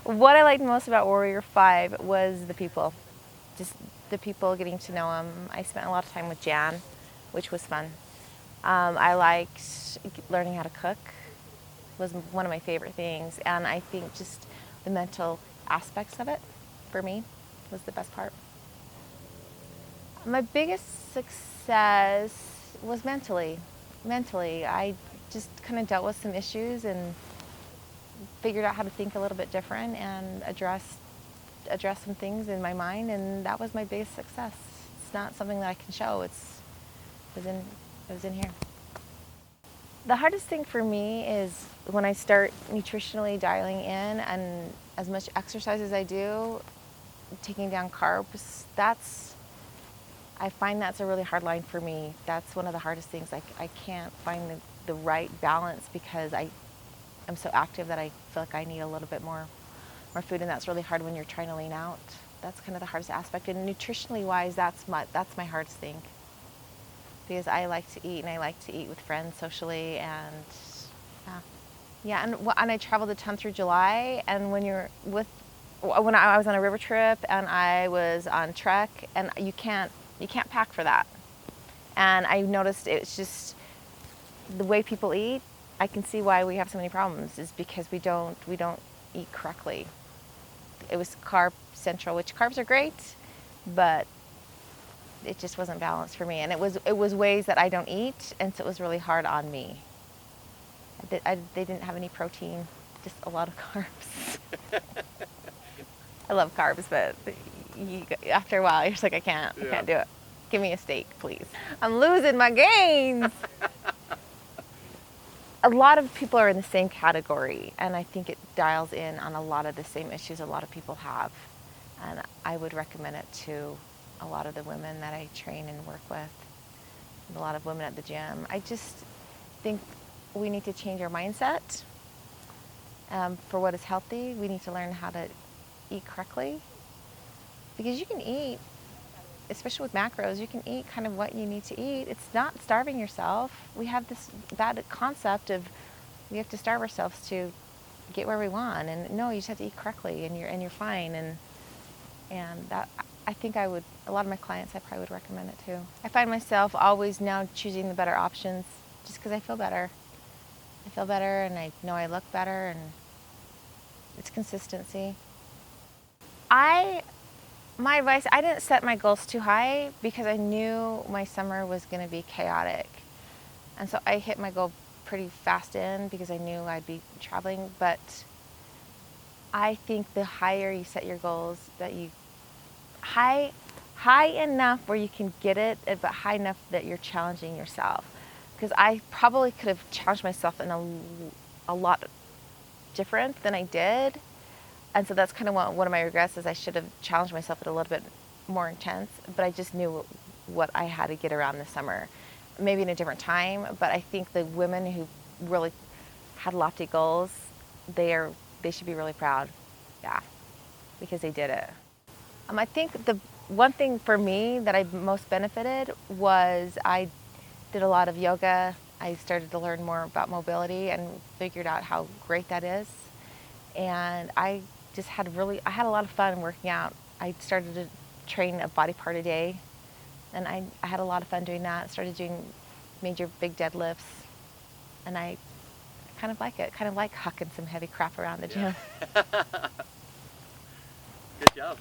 What I liked most about Warrior 5 was the people. Just the people, getting to know them. I spent a lot of time with Jan, which was fun. I liked learning how to cook. Was one of my favorite things. And I think just the mental aspects of it, for me, was the best part. My biggest success was mentally. Mentally, I just kind of dealt with some issues and figured out how to think a little bit different and address some things in my mind, and that was my biggest success. It's not something that I can show. It was in here. The hardest thing for me is when I start nutritionally dialing in, and as much exercise as I do, taking down carbs, I find that's a really hard line for me. That's one of the hardest things. I can't find the right balance because I'm so active that I feel like I need a little bit more food, and that's really hard when you're trying to lean out. That's kind of the hardest aspect. And nutritionally wise, that's my hardest thing. Because I like to eat, and I like to eat with friends socially, and yeah. And I traveled a ton through July, and when I was on a river trip and I was on trek, and you can't pack for that. And I noticed it's just the way people eat. I can see why we have so many problems is because we don't eat correctly. It was carb central, which carbs are great, but it just wasn't balanced for me. And it was ways that I don't eat, and so it was really hard on me. They didn't have any protein, just a lot of carbs. I love carbs, but after a while, you're just like, I can't do it. Give me a steak, please. I'm losing my gains. A lot of people are in the same category, and I think it dials in on a lot of the same issues a lot of people have. And I would recommend it to a lot of the women that I train and work with, and a lot of women at the gym. I just think we need to change our mindset for what is healthy. We need to learn how to eat correctly, because you can eat, especially with macros, you can eat kind of what you need to eat. It's not starving yourself. We have this bad concept of we have to starve ourselves to get where we want, and no, you just have to eat correctly, and you're fine. And that, I think a lot of my clients, I probably would recommend it too. I find myself always now choosing the better options just because I feel better. I feel better, and I know I look better, and it's consistency. My advice, I didn't set my goals too high because I knew my summer was going to be chaotic. And so I hit my goal pretty fast because I knew I'd be traveling. But I think the higher you set your goals, that high enough where you can get it, but high enough that you're challenging yourself. Because I probably could have challenged myself in a lot different than I did. And so that's kind of one of my regrets, is I should have challenged myself at a little bit more intense, but I just knew what I had to get around this summer. Maybe in a different time, but I think the women who really had lofty goals, they should be really proud, yeah, because they did it. I think the one thing for me that I most benefited was I did a lot of yoga. I started to learn more about mobility and figured out how great that is. And I had a lot of fun working out. I started to train a body part a day, and I had a lot of fun doing that. Started doing major big deadlifts, and I kind of like it. Kind of like hucking some heavy crap around the gym. Good job.